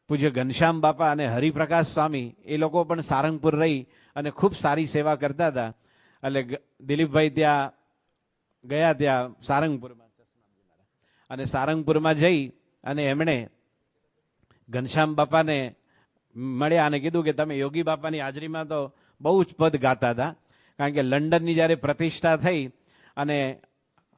પૂજ્ય ઘનશ્યામ બાપા અને હરિપ્રકાશ સ્વામી એ લોકો પણ સારંગપુર રહી અને ખૂબ સારી સેવા કરતા હતા. એટલે દિલીપભાઈ ત્યાં ગયા, ત્યાં સારંગપુરમાં, અને સારંગપુરમાં જઈ અને એમણે ઘનશ્યામ બાપાને મળ્યા અને કીધું કે તમે યોગી બાપાની હાજરીમાં તો બહુ જ પદ ગાતા હતા, કારણ કે લંડનની જ્યારે પ્રતિષ્ઠા થઈ અને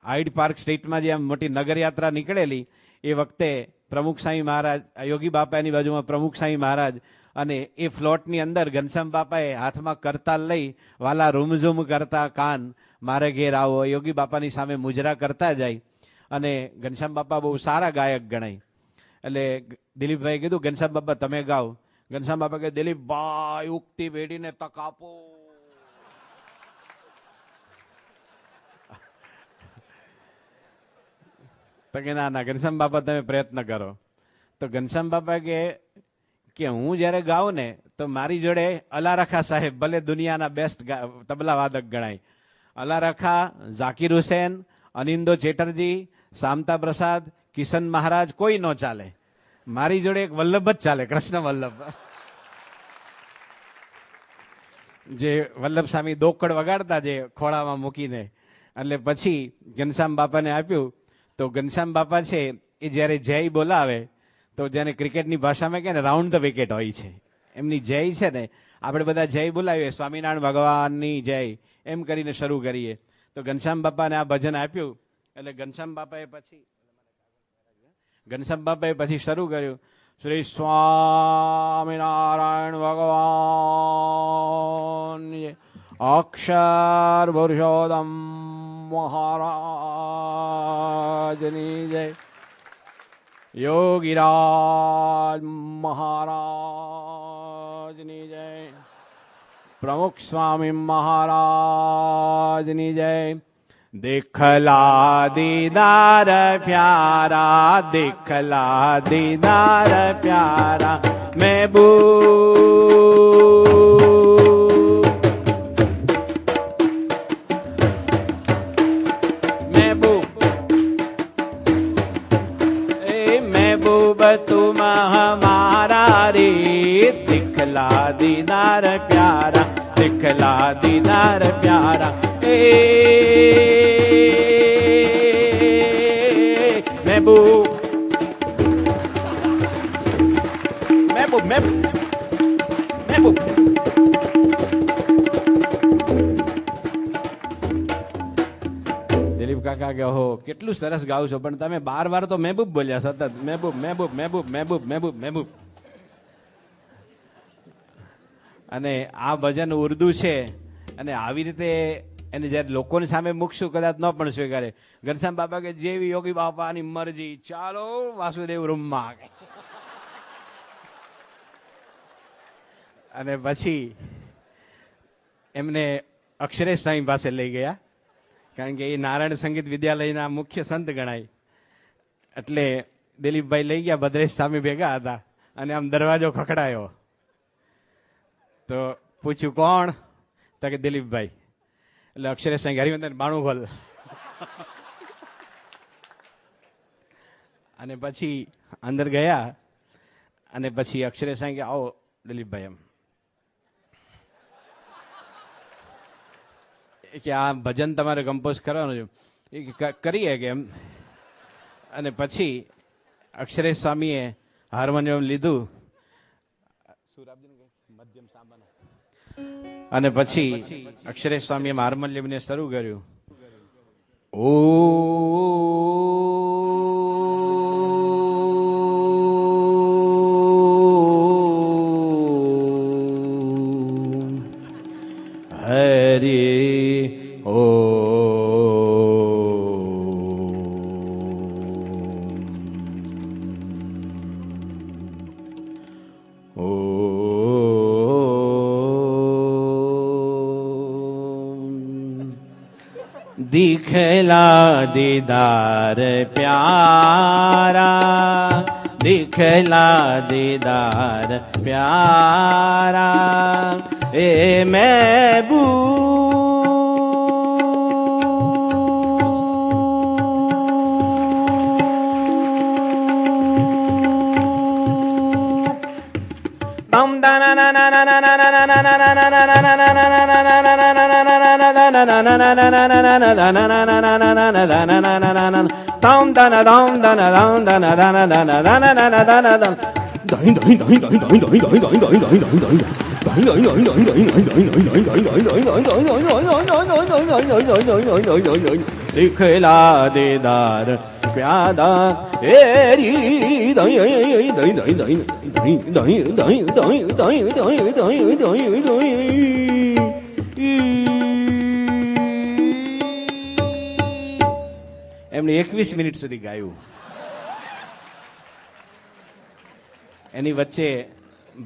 હાઇડ પાર્ક સ્ટ્રીટમાં જે આમ મોટી નગરયાત્રા નીકળેલી એ વખતે પ્રમુખ સ્વામી મહારાજ, યોગી બાપાની બાજુમાં પ્રમુખ સ્વામી મહારાજ, અને એ ફ્લોટની અંદર ઘનશ્યામ બાપાએ હાથમાં કરતાલ લઈ વાલા રૂમઝૂમ કરતા કાન મારે ઘેર આવો યોગી બાપાની સામે મુજરા કરતા જાય. અને ઘનશ્યામ બાપા બહુ સારા ગાયક ગણાય. એટલે દિલીપભાઈ કીધું ઘનશ્યામ બાપા તમે ગાઓ. ઘનશ્યામ બાપા કે દિલીપભાઈ ઉગતી પેઢીને તક આપો. તો કે ના ના ઘનશ્યામ બાપા તમે પ્રયત્ન કરો. તો ઘનશ્યામ બાપા કે હું જ્યારે ગાઉં ને તો મારી જોડે અલારખા સાહેબ, ભલે દુનિયાના બેસ્ટ તબલા વાદક ગણાય, અલારખા, ઝાકીર હુસેન, અનિંદો ચેટર્જી, શામતા પ્રસાદ, કિશન મહારાજ કોઈ ન ચાલે. મારી જોડે એક વલ્લભ જ ચાલે, કૃષ્ણ વલ્લભ, જે વલ્લભ સ્વામી દોકડ વગાડતા જે ખોળામાં મૂકીને. એટલે પછી ઘનશ્યામ બાપાને આપ્યું. તો ઘનશ્યામ બાપા છે એ જ્યારે જય બોલાવે તો જેને ક્રિકેટની ભાષામાં કહે ને રાઉન્ડ ધ વિકેટ હોય છે, એમની જય છે ને આપણે બધા જય બોલાવીએ, સ્વામિનારાયણ ભગવાનની જય એમ કરીને શરૂ કરીએ. તો ઘનશ્યામ બાપાને આ ભજન આપ્યું. એટલે ઘનશ્યામ બાપાએ પછી શરૂ કર્યું, શ્રી સ્વામિનારાયણ ભગવાન અક્ષર પુરુષોત્તમ મહારાજની જય, યોગીરાજ મહારાજની જય, પ્રમુખ સ્વામી મહારાજની જય. દિખલા દીદાર પ્યારા, દિખલા દીદાર પ્યારા મહેબૂબ, મહેબૂબ એ મહેબૂબ તુમ હમારા રે, દિખલા દીદાર પ્યારા, દિખલા દીદાર પ્યારા એ મહેબૂબ, મહેબૂબ, મહેબૂબ, મહેબૂબ. દિલીપ કાકા કે હો કેટલું સરસ ગાવ છો, પણ તમે 12 વાર તો મહેબૂબ બોલ્યા સતત, મહેબૂબ, મહેબૂબ, મહેબૂબ, મહેબૂબ, મહેબૂબ, મહેબૂબ. અને આ ભજન ઉર્દુ છે અને આવી રીતે એને જ્યારે લોકોની સામે મૂકશું કદાચ ન પણ સ્વીકારે. ઘનશ્યામ બાપા કે જેવી યોગી બાપાની મરજી, ચાલો વાસુદેવ રૂમમાં. અને પછી એમને અક્ષરેશ સ્વામી પાસે લઈ ગયા, કારણ કે એ નારાયણ સંગીત વિદ્યાલયના મુખ્ય સંત ગણાય. એટલે દિલીપભાઈ લઈ ગયા, ભદ્રેશ સ્વામી ભેગા હતા, અને આમ દરવાજો ખખડાયો. તો પૂછ્યું કોણ? તો કે દિલીપભાઈ. એટલે અક્ષરેશ સાંઈ હરિવંદન બાણું ખોલ. અને પછી અંદર ગયા અને પછી અક્ષરેશ સાંઈ કે આવો દિલીપભાઈ, એમ કે આ ભજન તમારે કમ્પોઝ કરવાનું છે. એ કરીએ કે એમ. અને પછી અક્ષરેશ સ્વામીએ હાર્મોનિયમ લીધું અને પછી અક્ષરેશ સ્વામીએ હાર્મોનિયમને શરૂ કર્યું. ઓ હરે ઓ दिखला दीदार प्यारा, दिखला दीदार प्यारा ए महबूब, તમ દાના ના ના ના ના ના ના ના લીખેલા દેદાર પ્યાદા એરી એમને 21 મિનિટ સુધી ગાયું. એની વચ્ચે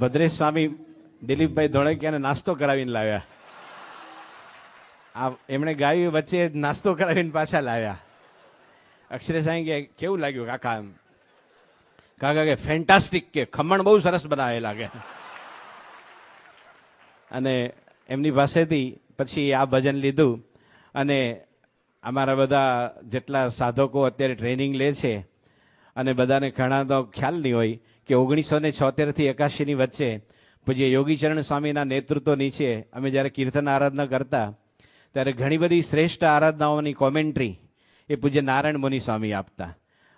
ભદ્રેશ સ્વામી દિલીપભાઈ ધોળકિયાને નાસ્તો કરાવીને લાવ્યા. એમણે ગાયું વચ્ચે નાસ્તો કરાવીને પાછા લાવ્યા. અક્ષરે સાંઈ કે કેવું લાગ્યું કાકા? એમ કાકા કે ફેન્ટાસ્ટિક, કે ખમણ બહુ સરસ બનાવેલા કે. અને એમની પાસેથી પછી આ ભજન લીધું. અને અમારા બધા જેટલા સાધકો અત્યારે ટ્રેનિંગ લે છે, અને બધાને ઘણા તો ખ્યાલ નહીં હોય કે 1976 થી 81 વચ્ચે પૂજ્ય યોગીચરણ સ્વામીના નેતૃત્વ નીચે અમે જ્યારે કીર્તન આરાધના કરતા, ત્યારે ઘણી બધી શ્રેષ્ઠ આરાધનાઓની કોમેન્ટ્રી એ પૂજ્ય નારાયણ મુનિ સ્વામી આપતા.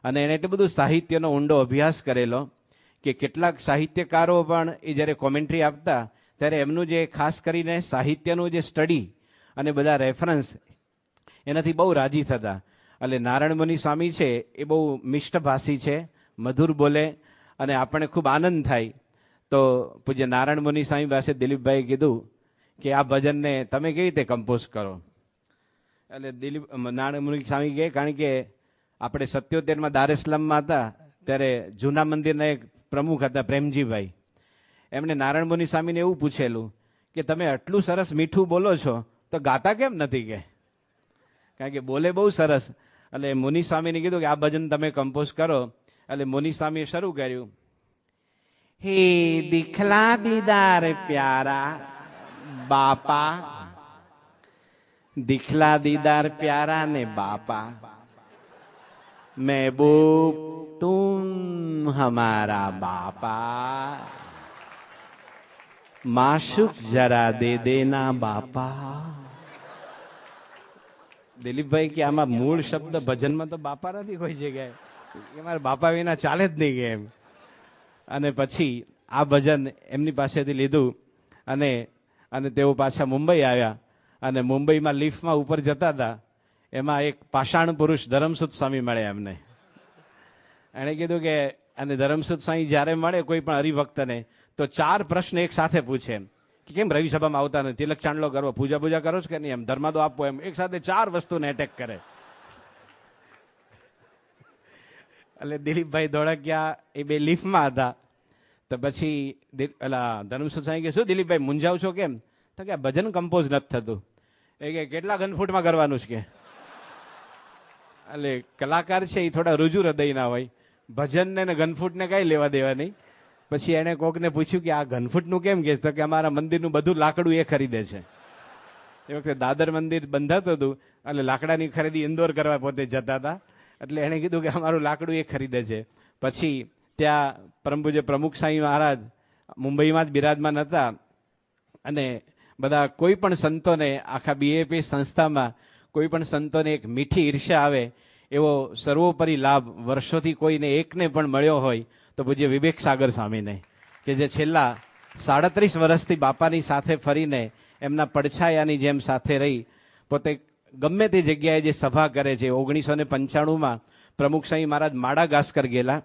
અને એને એટલું બધું સાહિત્યનો ઊંડો અભ્યાસ કરેલો કે કેટલાક સાહિત્યકારો પણ એ જ્યારે કોમેન્ટ્રી આપતા ત્યારે એમનું જે ખાસ કરીને સાહિત્યનું જે સ્ટડી અને બધા રેફરન્સ એનાથી બહુ રાજી થતા. એટલે નારાયણ મુનિ સ્વામી છે એ બહુ મિષ્ટભાષી છે, મધુર બોલે, અને આપણને ખૂબ આનંદ થાય. તો પૂજ્ય નારાયણ મુનિ સ્વામી પાસે દિલીપભાઈએ કીધું કે આ ભજનને તમે કેવી રીતે કમ્પોઝ કરો? એટલે નારાયણ મુનિ સ્વામી કહે, કારણ કે આપણે 77માં દારેસ્લામમાં હતા ત્યારે જૂના મંદિરના એક પ્રમુખ હતા પ્રેમજીભાઈ, એમણે નારાયણ મુનિ સ્વામીને એવું પૂછેલું કે તમે આટલું સરસ મીઠું બોલો છો તો ગાતા કેમ નથી? કે કારણ કે બોલે બહુ સરસ. એટલે મુનિ સ્વામીને કીધું કે આ ભજન તમે કમ્પોઝ કરો. એટલે મુનિ સ્વામીએ શરૂ કર્યું, હે દિખલા દીદાર પ્યારા બાપા, દિખલા દીદાર પ્યારા ને બાપા, મહેબૂબ તુમ હમારા બાપા, માશુક જરા દે દેના બાપા. દિલીપભાઈ કે આમાં મૂળ શબ્દ ભજનમાં તો બાપા નથી કોઈ જગ્યાએ, કે મારે બાપા વિના ચાલે જ નહીં કે એમ. અને પછી આ ભજન એમની પાસેથી લીધું અને તેઓ પાછા મુંબઈ આવ્યા. અને મુંબઈમાં લિફ્ટમાં ઉપર જતા હતા, એમાં એક પાષાણ પુરુષ ધરમસુદ સ્વામી મળ્યા એમને. એણે કીધું કે, અને ધરમસુદ સ્વામી જ્યારે મળે કોઈ પણ હરિભક્તને તો 4 પ્રશ્ન એક સાથે પૂછે કે કેમ રવિ સભામાં આવતા નથી, તિલક ચાંદલો કરવો, પૂજા કરો છો કે નહીં, એમ ધર્માદો આપવો, એમ એક સાથે 4 વસ્તુને એટેક કરે. એટલે દિલીપભાઈ ધોળકિયા એ બે લિફ્ટમાં હતા. તો પછી ધર્મસુદ સ્વામી કે શું દિલીપભાઈ મૂંઝાવ છો કેમ? તો કે ભજન કમ્પોઝ નથી થતું. એ કે કેટલા ઘનફૂટમાં કરવાનું છે કે? એટલે કલાકાર છે એ થોડા રુજુ હૃદયના હોય, ભજનને ને ઘનફૂટને કઈ લેવા દેવા નહીં. પછી એણે કોકને પૂછ્યું કે આ ઘનફૂટનું કેમ કે? તો કે અમારા મંદિરનું બધું લાકડું એ ખરીદે છે. એ વખતે દાદર મંદિર બંધાતું હતું, એટલે લાકડાની ખરીદી ઇન્દોર કરવા પોતે જતા હતા. એટલે એણે કીધું કે અમારું લાકડું એ ખરીદે છે. પછી ત્યાં પરમ પૂજ્ય પ્રમુખ સાંઈ મહારાજ મુંબઈમાં જ બિરાજમાન હતા. અને બધા કોઈ પણ સંતોને, આખા બીએપી સંસ્થામાં કોઈ પણ સંતોને એક મીઠી ઈર્ષ્યા આવે એવો સર્વોપરી લાભ વર્ષોથી કોઈને એકને પણ મળ્યો હોય તો પૂજ્ય વિવેક સાગર સ્વામીને, કે જે છેલ્લા 37 વર્ષથી બાપાની સાથે ફરીને એમના પડછાયાની જેમ સાથે રહી પોતે ગમે તે જગ્યાએ જે સભા કરે છે. 1995માં પ્રમુખ સાંઈ મહારાજ માડાગાસ્કર ગયેલા,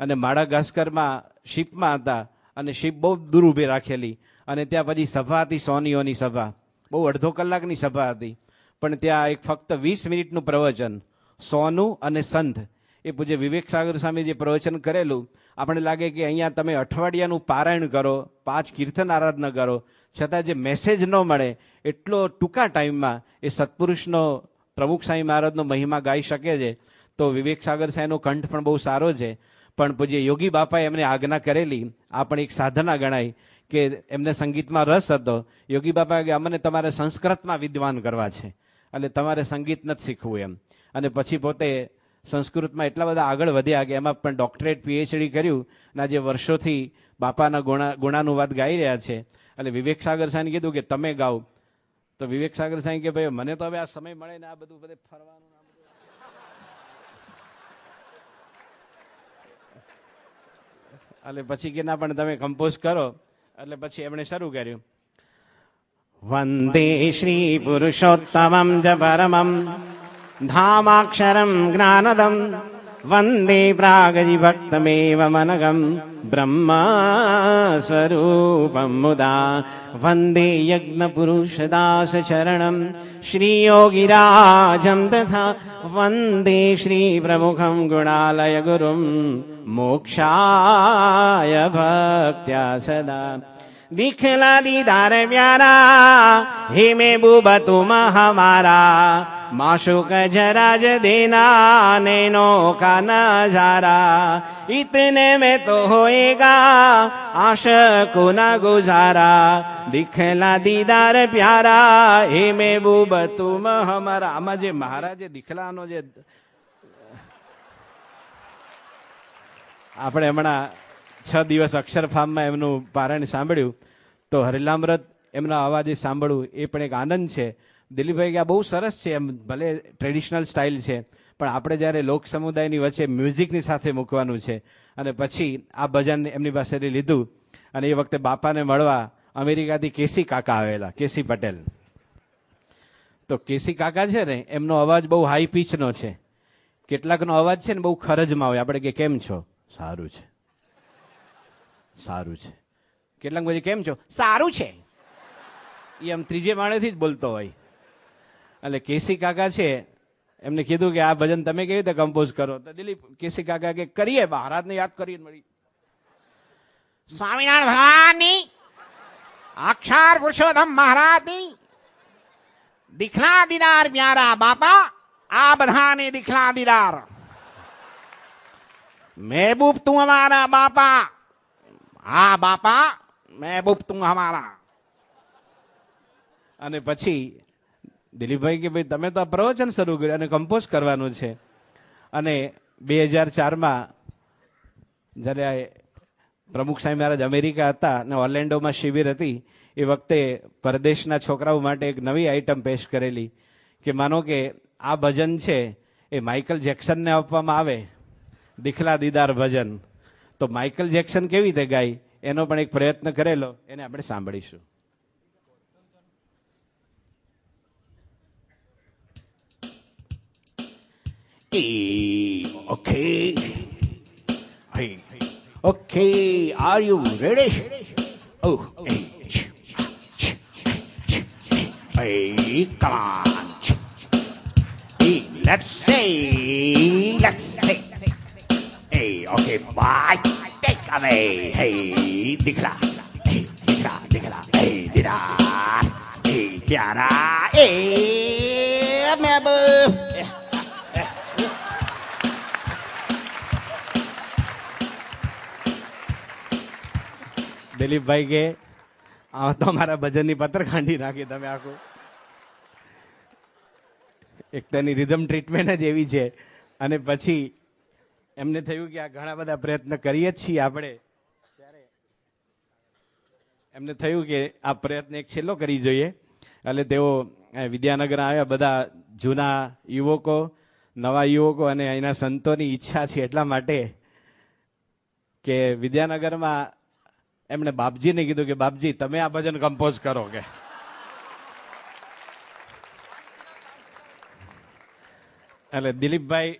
અને માડાગાસ્કરમાં શિપમાં હતા, અને શિપ બહુ દૂર ઊભી રાખેલી, અને ત્યાં પછી સભા હતી, સોનીઓની સભા, બહુ અડધો કલાકની સભા હતી. પણ ત્યાં એક ફક્ત 20 મિનિટનું પ્રવચન, સોનું અને સંત, એ પૂજ્ય વિવેક સાગર સ્વામી જે પ્રવચન કરેલું, આપણે લાગે કે અહીંયા તમે અઠવાડિયાનું પારાયણ કરો, 5 કીર્તન આરાધના કરો, છતાં જે મેસેજ ન મળે એટલો ટૂંકા ટાઈમમાં એ સત્પુરુષનો, પ્રમુખ સાંઈ મહારાજનો મહિમા ગાઈ શકે છે. તો વિવેક સાગર સાહેબનો કંઠ પણ બહુ સારો છે. પણ પૂજ્ય યોગી બાપાએ એમને આજ્ઞા કરેલી, આ પણ એક સાધના ગણાય કે એમને સંગીતમાં રસ હતો. યોગી બાપાએ કે અમને તમારે સંસ્કૃતમાં વિદ્વાન કરવા છે, એટલે તમારે સંગીત નથી શીખવું એમ. અને પછી પોતે સંસ્કૃતમાં એટલા બધા આગળ વધ્યા કે એમાં પણ ડોક્ટરેટ પીએચડી કર્યું અને આજે વર્ષોથી બાપાના ગુણાનુવાદ ગાઈ રહ્યા છે. એટલે વિવેક સાગર સાહેબે કીધું કે તમે ગાઓ, તો વિવેક સાગર સાહેબ કે ભાઈ મને તો હવે આ સમય મળે ને આ બધું બધે ફરવાનું એટલે પછી કે ના પણ તમે કમ્પોઝ કરો. એટલે પછી એમણે શરૂ કર્યું. વંદે શ્રી પુરુષોત્તમં જ પરમં ધામાક્ષરમ જ્ઞાનદમ વંદે પ્રાગજીભક્તમેવ મનગમ બ્રહ્મ સ્વરૂપમ મુદા વંદે યજ્ઞ પુરુષદાસ ચરણમ શ્રી યોગીરાજમ તથા વંદે શ્રી પ્રમુખમ ગુણાલય ગુરુમ મોક્ષાય ભક્ત્યા સદા दिखला दीदार प्यारा हे महबूब तुम हमारा माशूक जराज देना नैनो का नजारा इतने में तो होएगा आशिकों ना गुजारा दिखला दीदार प्यारा हे महबूब तुम हमारा. आमा जे महाराजे दिखलानो जे આપણે હમણાં 6 દિવસ અક્ષરફાર્મમાં એમનું પારાયણ સાંભળ્યું તો હરિલામૃત એમના અવાજે સાંભળવું એ પણ એક આનંદ છે. દિલીપભાઈ કે આ બહુ સરસ છે, એમ ભલે ટ્રેડિશનલ સ્ટાઇલ છે પણ આપણે જ્યારે લોક સમુદાયની વચ્ચે મ્યુઝિકની સાથે મૂકવાનું છે. અને પછી આ ભજન એમની પાસેથી લીધું અને એ વખતે બાપાને મળવા અમેરિકાથી કેસી કાકા આવેલા, કેસી પટેલ. તો કેસી કાકા છે ને એમનો અવાજ બહુ હાઈ પિચનો છે. કેટલાકનો અવાજ છે ને બહુ ખરજમાં આવે. આપણે કે કેમ છો? સારું છે, સારું છે. કેટલાક પછી કેમ છો? સારું છે. એ આમ ત્રીજે માળેથી જ બોલતો હોય. એટલે કેસી કાકા છે એમને કીધું કે આ ભજન તમે કેવી રીતે કમ્પોઝ કરો? તો દિલીપ કેસી કાકા કે કરીએ, મહારાજને યાદ કરીએ મળી. સ્વામિનારાયણ ભગવાનની અક્ષર પુરુષોત્તમ મહારાજની દિખલા દીદાર પ્યારા બાપા આ બધાને દિખલા દીદાર महबूब तू हमारा बापा हाँ बापा महबूब तू हमारा. અને પછી દિલીપભાઈ કે ભાઈ તમે તો આ પ્રવચન શરૂ કર્યું અને કમ્પોઝ કરવાનું છે. અને 2004માં જ્યારે પ્રમુખ સ્વામી મહારાજ અમેરિકા હતા અને ઓર્લેન્ડોમાં શિબિર હતી એ વખતે પરદેશના છોકરાઓ માટે એક નવી આઈટમ પેશ કરેલી કે માનો કે આ ભજન છે એ માઇકલ જેક્સનને આપવામાં આવે, દિખલા દીદાર ભજન, તો માઇકલ જેક્સન કેવી રીતે ગાય એનો પણ એક પ્રયત્ન કરેલો, એને આપણે સાંભળીશું. Okay. Hey. Okay, are you ready? Oh, hey. Hey, come on. Hey, let's say. Hey, okay, bye. Take away. Hey, दिखला. Hey, दिखला. Hey, दीदार. Hey, प्यारा. Hey, महबूब. દિલીપભાઈ કે આ તો અમારા ભજનની પત્ર કાઢી નાખી તમે આખું. એક તેની રિધમ ટ્રીટમેન્ટ જ એવી છે. અને પછી એમને થયું કે આ ઘણા બધા પ્રયત્ન કરીએ જ છીએ આપણે, ત્યારે એમને થયું કે આ પ્રયત્ન એક છેલ્લો કરી જોઈએ. એટલે તેઓ વિદ્યાનગર આવ્યા. બધા જૂના યુવકો, નવા યુવકો અને અહીંના સંતોની ઈચ્છા છે એટલા માટે કે વિદ્યાનગરમાં એમણે બાપજીને કીધું કે બાપજી તમે આ ભજન કમ્પોઝ કરો કે. એટલે દિલીપભાઈ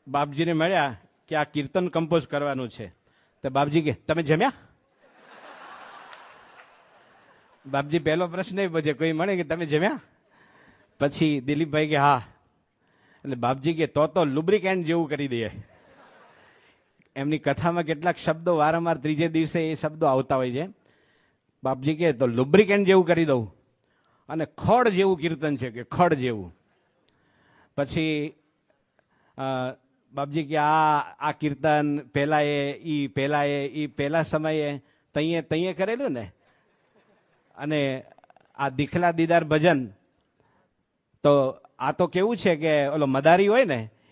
બાપજીને મળ્યા કે આ કીર્તન કમ્પોઝ કરવાનું છે. તો બાપજી કે તમે જમ્યા? બાપજી પહેલો પ્રશ્ન એ પૂછે કોઈ મળે કે તમે જમ્યા? પછી દિલીપભાઈ કે હા. એટલે બાપજી કે તો લુબ્રિકેન્ટ જેવું કરી દઈએ. એમની કથામાં કેટલાક શબ્દો વારંવાર ત્રીજે દિવસે એ શબ્દો આવતા હોય છે. બાપજી કે તો લુબ્રિકેન્ટ જેવું કરી દઉં અને ખડ જેવું કીર્તન છે કે ખડ જેવું. પછી બાપજી કે આ કીર્તન પહેલા સમયે તઈએ કરેલું ને, અને આ દિખલા દીદાર ભજન તો આ તો કેવું છે કે ઓલો મદારી હોય ને